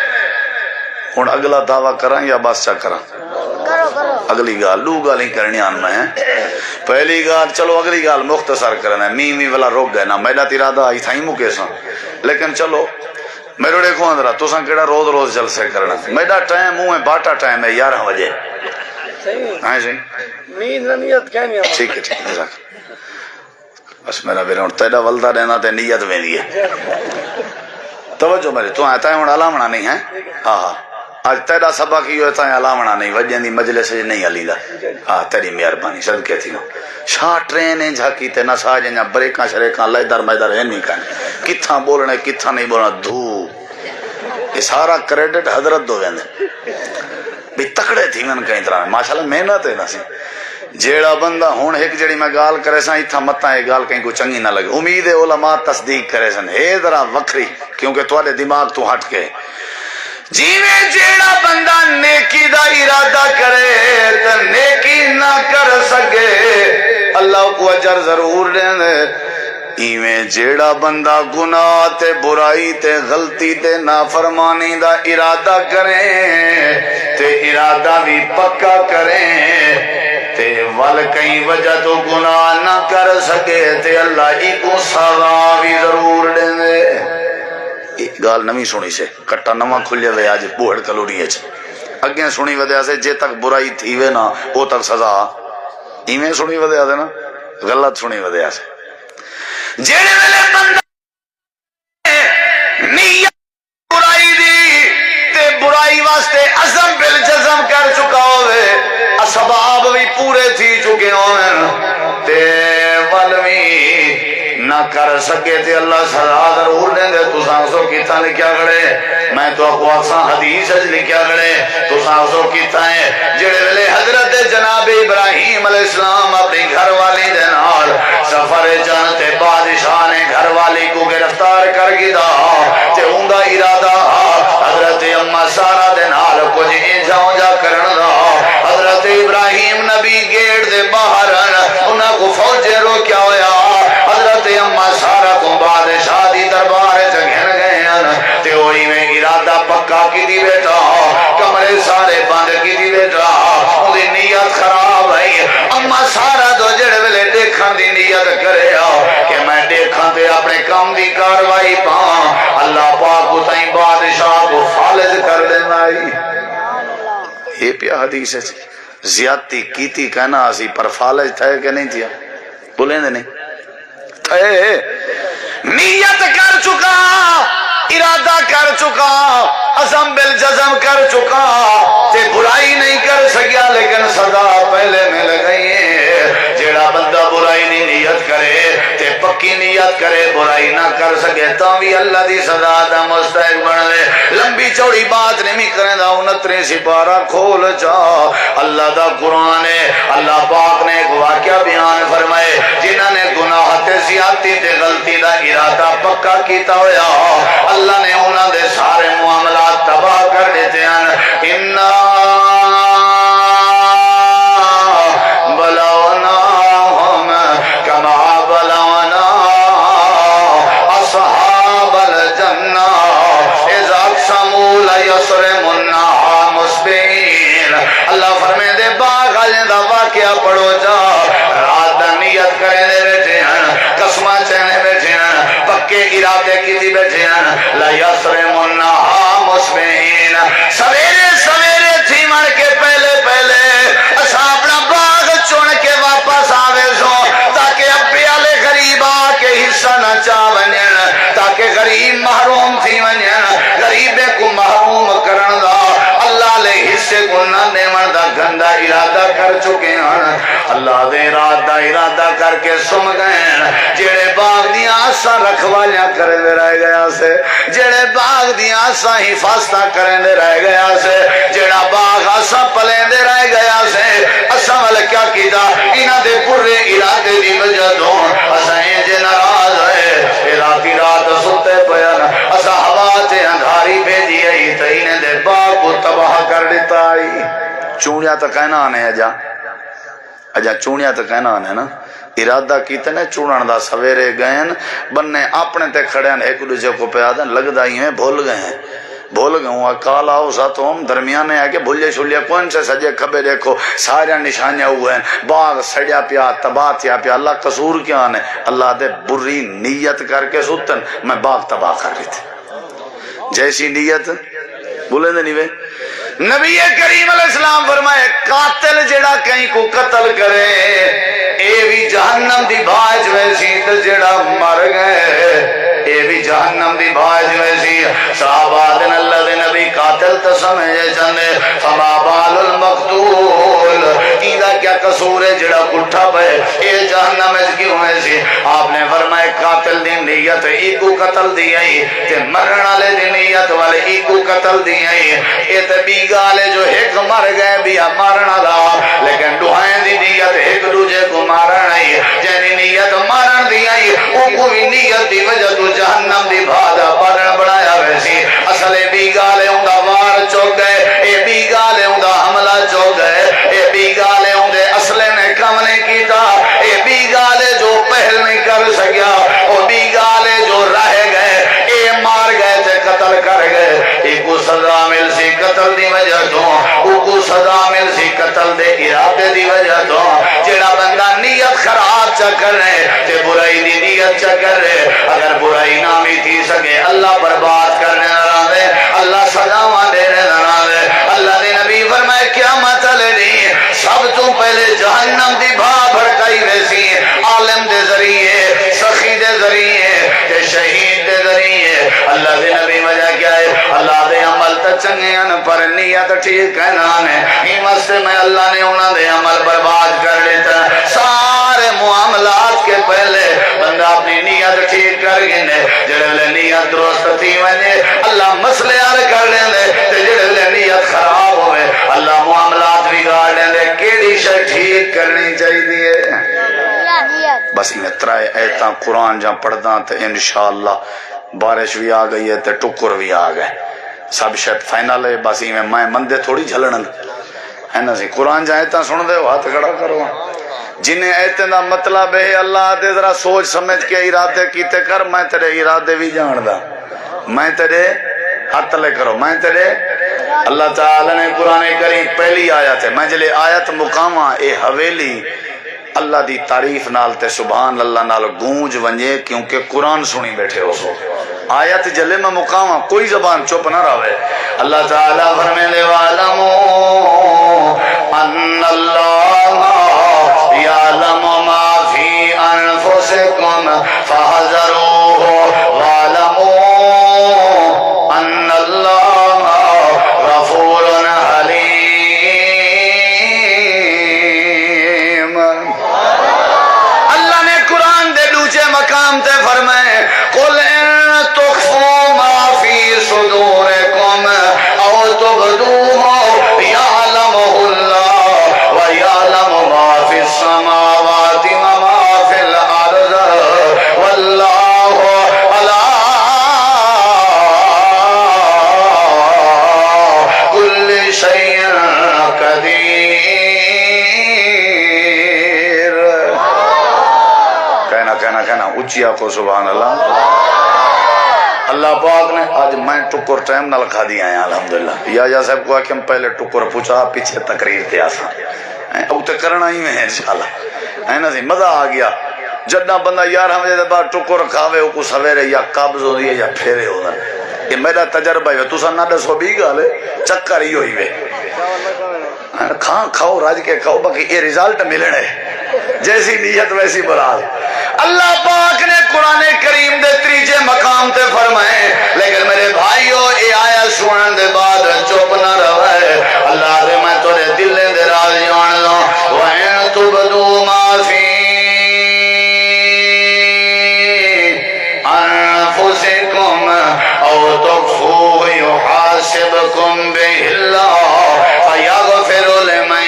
ہن اگلا دعویٰ کراں یا بس چا کراں اگلی گال دو گال ہی کرنی آن میں پہلی گال چلو اگلی گال مختصر کرنا ہے می والا روک گئے نا میرا تیرادہ آئی تھا ہی مکے سا لیکن چلو میرے دیکھو اندرہ تو ساں کیڑا روز جلسے کرنا میرا ٹائم ہوں ہے باٹا ٹائم ہے 11 بجے ہاں جی ٹھیک ہے بس میرا بیرے تیڑا ولدہ دینا تے نیت میں دیئے توجہ میرے تو آتا ہے ہون علامنا نہیں ہے ہاں آج تیڑا سبق ہی ہوتا ہے علامنا نہیں وجہ دی مجلس نہیں علی دا تیری مہربانی صدقے تھی شاہ ٹرینیں جھاکی تے نہ ساجے نہ بریکاں شریکاں لیدر میدر ہے نہیں کہنے کتھاں بولنے کتھاں نہیں بولنا دھو یہ سارا کریڈٹ حضرت دو ویندے بھی تکڑے تھی من کہیں طرح ماشاءاللہ محنت ہے نا سی جیڑا بندہ ہون ایک جڑی میں گال کرے سا اتھا متا یہ گال کہیں کو چنگی نہ لگے، امید علماء تصدیق کرے سن اے ذرا وکری کیونکہ تواڈے دماغ تو ہٹ کے جی میں جیڑا بندہ نیکی دا ارادہ کرے تے نیکی نہ کر سکے اللہ کو اجر ضرور دیں دے، ایویں جیڑا بندہ گناہ تے برائی تے غلطی تے نافرمانی دا ارادہ کرے تے ارادہ بھی پکا کرے تے ول کئی وجہ تو گناہ نہ کر سکے تے اللہ ہی کو سزا بھی ضرور دیں دے۔ گال نمی سنی سے کٹا نما کھلیا وے آج بوہڑ کلوڑی چ اگیں سنی ودیا سے جے تک برائی تھی وے نا او تک سزا، ایویں سنی ودیا سے نا غلط سنی ودیا سے جیڑے ویلے بندہ نیت برائی دی تے برائی واسطے عزم بالجزم کر چکا ہوئے، اسباب بھی پورے تھی چکے ہوئے تے ولوی نہ کر سکے تے اللہ سزا ضرور دیں دے۔ تو سانسو کیتا لکھیا کھڑے، میں تو آپ کو اکساں حدیث لکھیا کھڑے، تو سانسو کیتا ہے جڑے ویلے حضرت جناب ابراہیم علیہ السلام اپنی گھر والی دے نال سفر جانتے بادشاہ نے گھر والی کو گرفتار کر گیا تے اوندا ارادہ حضرت اما سارا دے نال کچھ انجاؤ جا کرن دا۔ حضرت ابراہیم نبی گیٹ دے باہر انہاں کو فوجے روکیا ہویا، حضرت اما سارا کو بادشاہ دی دربار چگھن گئے تے ہوئی میں ارادہ پکا کی دی بیٹا، کمرے سارے بند کی دی بیٹا، اندھی نیت خراب ہے۔ اما سارا دو جڑے ویلے دیکھن دی نیت کرے کہ میں دیکھن تے اپنے کام دی کاروائی پاں، اللہ پاک کو تائیں بادشاہ کو فالج کر دینا ہی۔ یہ پیا حدیث ہے زیادتی کیتی کہنا اسی پر فالج تھے کہ نہیں تھیا، بولیں دے نہیں تھے، نیت کر چکا، ارادہ کر چکا، عزم بالجزم کر چکا تے برائی نہیں کر سکیا لیکن سزا پہلے مل گئی ہے۔ جیڑا بندہ برائی نہیں نیت کرے تے پکی نیت کرے برائی نہ کر سکے تا بھی اللہ دی سزا دا مستحق بن لے۔ لمبی چوڑی بات نہیں کریں دا 69 سپارہ کھول جا اللہ دا قرآن ہے۔ اللہ پاک نے ایک واقعہ بیان فرمائے جنہاں نے گناہ تے زیادتی تے غلطی دا ارادہ پکا کیتا ہویا، اللہ نے انہاں دے سارے معاملات تباہ کر دیتے ہیں۔ بلوناہم کما بلونا اصحاب الجنہ اذ اقسموا لیصرمنہا مصبحین۔ اللہ فرمائے دے باغ آجیں دا واقعہ پڑھو جا، رات دا نیت کریں دے بیٹھے ہیں، قسمہ چہنے بیٹھے ہیں، پکے ارادے کی دی بیٹھے ہیں، لیصرمنہا مصبحین۔ سویرے سویرے تھی مر کے پہلے اسا اپنا باغ چون کے واپس آوے سو تاکہ ابے والے غریب آ کے حصہ نہ چا ونجن، تاکہ غریب محروم تھی ونجن، غریبے کو محروم کرن دا اللہ لے حصے کو نہ دیون دا گندا ارادہ کر چکے ہیں۔ اللہ دے ارادہ کر کے سم گئے، جڑے باغ دیاں آساں رکھوالیاں کریں دے رہ گیا سے، جڑے باغ دیاں آساں حفاظتاں کریں دے رہ گیا سے، جڑا باغ آساں پلیں دے رہ گیا سے، اساں والے کیا کیتا انہاں دے پورے ارادے دی وجہ تو اساں انجے ناراض ہے، راتی رات ستے پیان اساں ہوا تے اندھاری بھیجی ہے تے انہیں دے باغ کو تباہ کر دیتا ہے۔ چونیا تو کہنا آنے اجا چونیا تو کہنا آنے نا، ارادہ کیتے نے چونن دا سویرے گئے بننے اپنے تے کھڑے ہیں ایک دوسرے کو پیادن لگدا ہی میں بھول گئے ہیں، بھول گئے ہوں کال آؤ ساتھوں درمیانے ہے کہ بھولے شولے کون سے سجے کھبے دیکھو سارے نشانیاں ہوئے ہیں، باغ سڑیا پیا تباہ تھیا پیا، اللہ قصور کیا آنے؟ اللہ دے بری نیت کر کے ستن میں باغ تباہ کر رہی تھی جیسی نیت بولے دے نہیں وے۔ نبی کریم علیہ السلام فرمائے قاتل جڑا کہیں کو قتل کرے اے بھی جہنم دی بھاج ویسی تے جڑا مر گئے اے بھی جہنم دی بھاج ویسی۔ صحابہ دن اللہ دے نبی قاتل تو سمجھے چندے فما بال المقتول، ایدہ کیا قصور ہے جڑا کٹھا پہ اے جہنم اس کیوں ویسی؟ آپ نے فرمائے قاتل قاتل دی نیت ایکو قتل دی آئی تے مرن والے دی نیت والے ایکو قتل دی آئی اے تے بی گالے جو ایک مر گئے بیا مارن والا لیکن دعائیں دی نیت ایک دوجے کو مارن آئی جنی نیت مارن دی آئی او کوئی نیت دی وجہ تو جہنم دی بھادا بڑھن بڑھایا ویسی اصل بی گالے ہوں دا وار چوک گئے اے بی گالے ہوں دا حملہ چوک گئے اے بی گالے ہوں دے اصلے نے کم نہیں کیتا اے بی گالے جو پہل نہیں کر سکیا او بی گالے جو رہ گئے اے مار گئے تے قتل کر گئے ایکو سزا مل سی قتل دی وجہ تو اوکو سزا مل سی قتل دے ارادے دی وجہ تو جڑا بندہ نیت خراب چکر رہے تے برائی دی نیت چکر رہے اگر برائی نامی تھی سکے اللہ برباد کرنے نرازے اللہ سزاواں دینے نرازے اللہ دے نبی فرمائے قیامت لڑی سب تو پہلے جہنم دی بھا بھڑکائی ویسی عالم دے ذریعے سخی دے ذریعے تے شہید دے ذریعے اللہ دے نبی وجہ کیا ہے اللہ دے عمل تا چنگے ان پر نیت ٹھیک کہنا ہے ہمت سے میں اللہ نے انہوں دے عمل برباد کر لیتا سارے معاملات کے پہلے بندہ اپنی نیت ٹھیک کر گئے جڑے نیت درست تھی وجہ اللہ مسئلے حل کر لیں دے جڑے نیت خراب ہوئے اللہ معاملات بگاڑ لیں دے کیڑی شے ٹھیک کرنی چاہیے بس میں ترائے ایتاں قرآن جہاں پڑھدا تے انشاءاللہ بارش بھی آ گئی ہے تے ٹکر بھی آ گئے سب شاید فائنل ہے بس میں مندے تھوڑی جھلن ہے نا سی قرآن جہاں ایتاں سن دے ہو ہاتھ کھڑا کرو جنہیں ایتاں دا مطلب ہے اللہ دے ذرا سوچ سمجھ کے ارادے کیتے کر میں تیرے ارادے بھی جان دا میں تیرے ہاتھ لے کرو میں تیرے اللہ تعالی نے قرآن کریم پہلی آیت ہے میں جلے آیت مقامہ اے حویلی اللہ دی تعریف نال تے سبحان اللہ نال گونج ونجے کیونکہ قرآن سنی بیٹھے ہو سو آیت جلے میں مقامہ کوئی زبان چپ نہ رہے اللہ تعالیٰ فرمینے وَعَلَمُوا أَنَّ اللَّهَ يَعْلَمُ مَا فِي أَنفُسِكُمْ فَاحْذَرُوهُ وَاعْلَمُوا أَنَّ اللَّهَ غَفُورٌ حَلِيمٌ اللہ نے قرآن دے دوسرے مقام تے فرمائے قُلْ إِن تُخْفُوا مَا فِي صُدُورِكُمْ أَوْ تُبْدُوهُ يَعْلَمُهُ اللَّهُ وَيَعْلَمُ مَا فِي السَّمَاوَاتِ وَمَا فِي الْأَرْضِ وَاللَّهُ عَلَى كُلِّ شَيْءٍ قَدِيرٌ کہنا اچیا کو سبحان اللہ اللہ پاک نے آج میں ٹکر ٹائم نہ لکھا دیا ہے الحمدللہ یا صاحب کو کہ ہم پہلے ٹکر پوچھا پیچھے تقریر تے آسا اب تے کرنا ہی میں ہے انشاءاللہ ہے نا سی مزہ آ گیا جدہ بندہ 11 بجے دے بعد ٹکر کھاوے کو سویرے یا قبض ہو دی یا پھیرے ہو دی یہ میرا تجربہ ہے تو سن نہ دسو بھی گالے چکر ہی ہوئی وے کھاؤ راج کے کھاؤ باقی یہ رزلٹ ملنے جیسی نیت ویسی مراد اللہ پاک نے قرآن کریم دے تیجے مقام تے فرمائے لیکن میرے بھائیو اے آیا سنن دے بعد چپ نہ رہے اللہ دے میں تورے دل دے راز جان لوں وَإِن تُبْدُوا مَا فِي أَنفُسِكُمْ أَوْ تُخْفُوهُ يُحَاسِبْكُم بِهِ اللَّهُ فَيَغْفِرُ لِمَن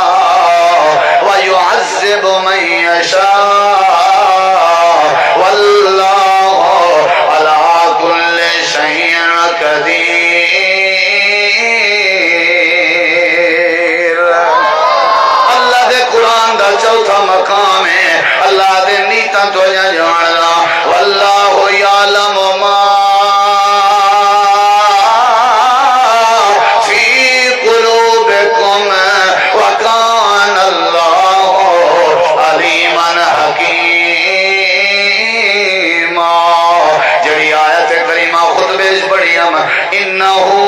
يَشَاءُ وَيُعَذِّبُ مَن يَشَاءُ وَاللَّهُ عَلَى كُلِّ شَيْءٍ قَدِيرٌ اللہ دے قرآن دا چوتھا مقام ہے اللہ دے نیتاں تو جاننا واللہ یعلم ما فی قلوبکم وکان اللہ علیما حکیما جڑی آیت کریمہ خطبے پڑھی ہم انہو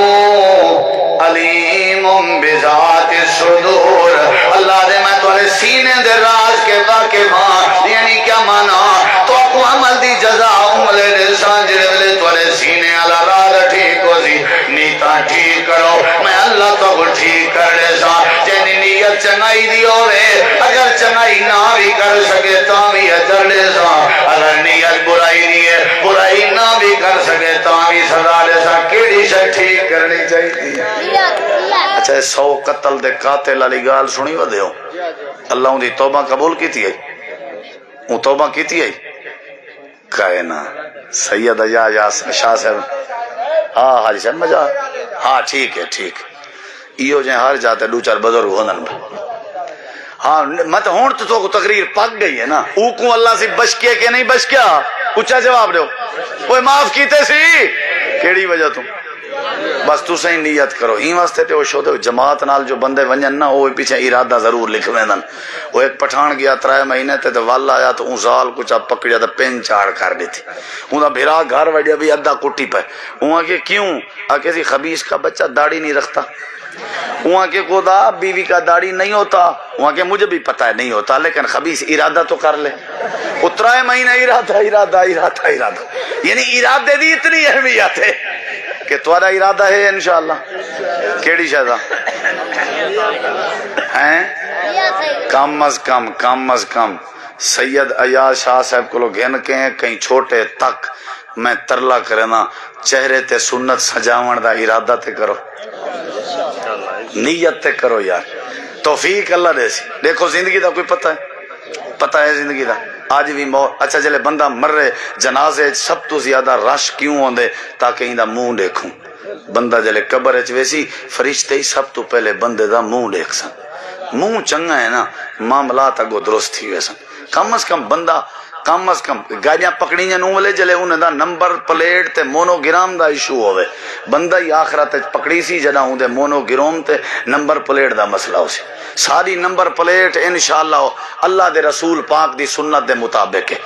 علیم بذات الصدور اللہ دے میں تمہارے سینے دے راز کے واقع ہاں یعنی کیا مانا تو کو عمل دی جزا عملے دے سانجرے ویلے تمہارے سینے علا راز ٹھیک ہو سی نیتا ٹھیک کرو میں اللہ تو کو ٹھیک کر دے سا جنی نیت چنائی دی ہوئے اگر چنائی نہ بھی کر سکے تا بھی اجر دے سا، اگر نیت برائی نہیں ہے برائی نہ بھی کر سکے تا بھی سزا دے سا، کیڑی شے ٹھیک کرنی چاہیے۔ اچھا 100 قتل دے قاتل والی گال سنی ودے ہو؟ اللہ ان دی توبہ قبول کیتی ہے؟ وہ توبہ کیتی ہے کہے نا سید یا شاہ صاحب ہاں حاجی صاحب مجھا ہاں ٹھیک ہے ٹھیک ایو جائیں ہر جاتے دو چار بزرگ ہوندن ہاں مت ہون تو کو تقریر پک گئی ہے نا او کو اللہ سے بچ کیا کہ نہیں بچ کیا اچھا جواب دیو کوئی معاف کیتے سی کیڑی وجہ تم بس تو صحیح نیت کرو ہی واسطے تے وہ شو دے جماعت نال جو بندے ونجن نا وہ پیچھے ارادہ ضرور لکھ ویندن وہ ایک پٹھان گیا 3 مہینے تے ول آیا تو اون زال کچھ پکڑیا تے پین چاڑ کر دیتی اوندا بھرا گھر وڑیا بھی ادھا کٹی پے اون کہ کیوں کہ سی خبیث کا بچہ داڑھی نہیں رکھتا وہاں کے خدا بیوی کا داڑھی نہیں ہوتا وہاں کے مجھے بھی پتا ہے نہیں ہوتا لیکن خبیث ارادہ تو کر لے 3 مہینے ارادہ یعنی ارادے دی اتنی اہمیت ہے کہ تمہارا ارادہ ہے انشاءاللہ کیڑی شہزا ہیں کم از کم سید ایاز شاہ صاحب کو لوگ گھن کے ہیں کہیں چھوٹے تک میں ترلا کرنا چہرے تے سنت سجاون دا ارادہ تے کرو نیت تے کرو یار توفیق اللہ دے سی دیکھو زندگی دا کوئی پتہ ہے زندگی دا آج بھی موت اچھا جلے بندہ مر رہے جنازے سب تو زیادہ رش کیوں ہوندے تاکہ ہی دا منہ دیکھوں بندہ جلے قبر اچ ویسی فرشتے ہی سب تو پہلے بندے دا منہ دیکھ سن منہ چنگا ہے نا معاملات اگو درست تھی ویسن کم از کم بندہ کم از کم گاڑیاں پکڑیاں نو ولے جلے انہیں دا نمبر پلیٹ تے مونو گرام دا ایشو ہوئے بندہ ہی آخرت پکڑی سی جڑا ہوں دے مونو گرام تے نمبر پلیٹ دا مسئلہ ہو سی ساری نمبر پلیٹ انشاءاللہ اللہ دے رسول پاک دی سنت دے مطابق ہے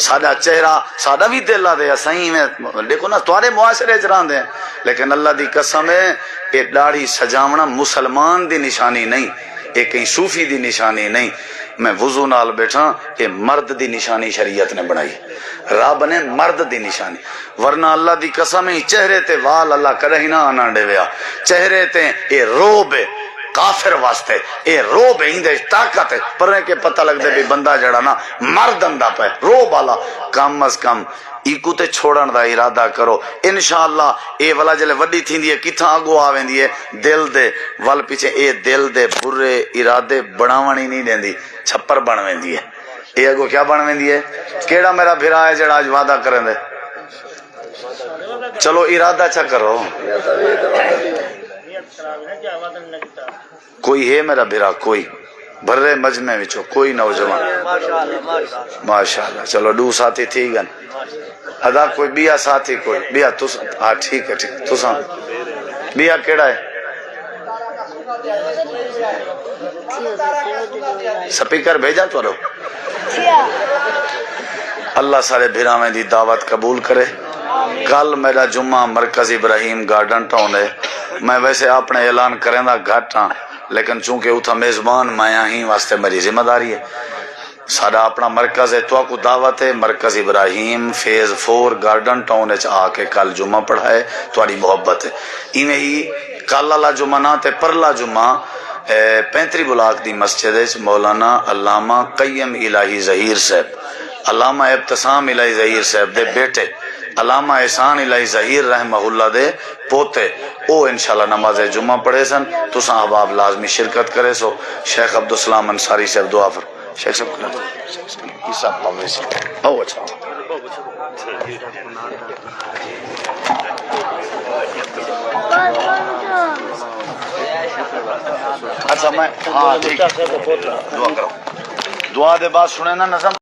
سادہ چہرہ سادہ بھی دے اللہ دے صحیح میں دیکھو نا توارے معاشرے چران دے لیکن اللہ دی قسم ہے یہ داڑھی سجاونا مسلمان دی نشانی نہیں ایک کہیں صوفی دی نشانی نہیں میں وضو نال بیٹھا کہ مرد دی نشانی شریعت نے بنائی رب نے مرد دی نشانی ورنہ اللہ دی قسم ہی چہرے تے وال اللہ کرے ہی نہ آنا ڈے ویا چہرے تے اے روب ہے کافر واسطے اے روب ہے اندے طاقت ہے پر کے پتہ لگ دے بھی بندہ جڑا نا مرد اندہ پہ روب والا کم از کم ایکو تے چھوڑن دا ارادہ کرو انشاءاللہ اے والا جلے وڈی تھیندی ہے کتھاں آگو آویندی ہے دل دے وال پیچھے اے دل دے برے ارادے بڑھاونی نہیں دیندی چھپر بن ویندی ہے اے اگو کیا بن ویندی ہے کیڑا میرا بھرا ہے جڑا آج وعدہ کریں دے چلو ارادہ اچھا کرو کوئی ہے میرا بھرا کوئی بھرے مجمع وچو کوئی نوجوان ماشاءاللہ چلو 2 ساتھی تھی گن ادا کوئی بیا ساتھی کوئی بیا تو ہاں ٹھیک ہے ٹھیک تو سام بیا کیڑا ہے سپیکر بھیجا تو رو اللہ سارے بھیرامیں دی دعوت قبول کرے کل میرا جمعہ مرکز ابراہیم گارڈن ٹاؤن ہے میں ویسے اپنے اعلان کریں دا گھٹ ہاں لیکن چونکہ اتھا میزبان میں ہی واسطے میری ذمہ داری ہے سارا اپنا مرکز ہے تو آپ کو دعوت ہے مرکز ابراہیم فیز 4 گارڈن ٹاؤن آ کے کل جمعہ پڑھائے تھوڑی محبت ہے انہیں ہی کل اللہ جمعہ نہ تے پرلا جمعہ 35 بلاک دی مسجد ہے مولانا علامہ قیم الہی ظہیر صاحب علامہ ابتسام الہی ظہیر صاحب دے بیٹے علامہ احسان الہی ظہیر رحمہ اللہ دے پوتے او انشاءاللہ نماز جمعہ پڑھے سن تو ساں احباب لازمی شرکت کرے سو شیخ عبدالسلام انصاری صاحب دعا پر شیخ صاحب کنا یہ صاحب پاوے سی او اچھا اچھا میں ہاں ٹھیک دعا کرو دعا دے بعد سنے نا نظم